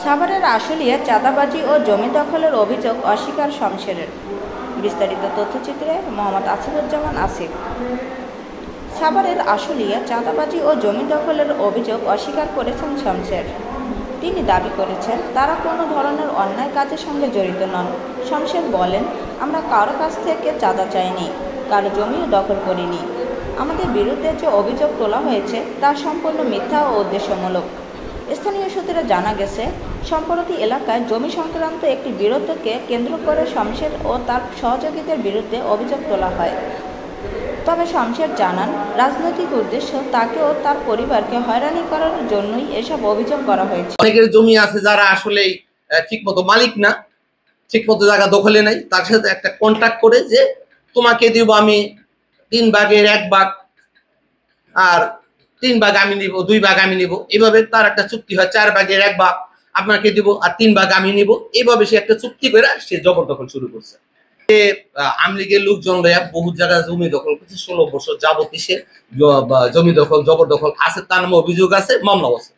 সাভারের আশুলিয়া চাঁদাবাজি ও জমি দখলের অভিযোগ অস্বীকার শমশেরের। বিস্তারিত তথ্যচিত্রে মোহাম্মদ আসিফুজ্জামান আসিফ। সাভারের আশুলিয়া চাঁদাবাজি ও জমি দখলের অভিযোগ অস্বীকার করেছেন শমশের। তিনি দাবি করেছেন তারা কোনো ধরনের অন্যায় কাজের সঙ্গে জড়িত নন। শমশের বলেন, আমরা কারো কাছ থেকে চাঁদা চাইনি, কারো জমিও দখল করিনি। আমাদের বিরুদ্ধে যে অভিযোগ তোলা হয়েছে তা সম্পূর্ণ মিথ্যা ও উদ্দেশ্যমূলক। স্থানীয় সূত্রে জানা গেছে, সম্প্রতি এলাকায় জমি সংক্রান্ত একটি বিরোধকে কেন্দ্র করে শমশের ও তার সহযোগীদের বিরুদ্ধে অভিযোগ তোলা হয়। তবে শমশের জানান, রাজনৈতিক উদ্দেশ্য তাকে ও তার পরিবারকে হয়রানি করার জন্যই এসব অভিযোগ করা হয়েছে। অনেকের জমি আছে যারা আসলে ঠিকমতো মালিক না, ঠিকমতো জায়গা দখলে নাই, তার সাথে একটা কন্ট্রাক্ট করে যে তোমাকে দিব আমি 3 ভাগের 1 ভাগ, আর 3 ভাগ আমি নিব, 2 ভাগ আমি নিব, এভাবে তার একটা চুক্তি হয়। 4 ভাগের 1 ভাগ আপনাকে দিব আর 3 ভাগ আমি নিব, এইভাবে সে একটা চুক্তি করে সে জবরদখল শুরু করছে। আওয়ামী লীগের লোকজন বহু জায়গায় জমি দখল করছে, 16 বছর যাবতীয় সে জমি দখল জবরদখল আছে, তার নামে অভিযোগ আছে, মামলাও আছে।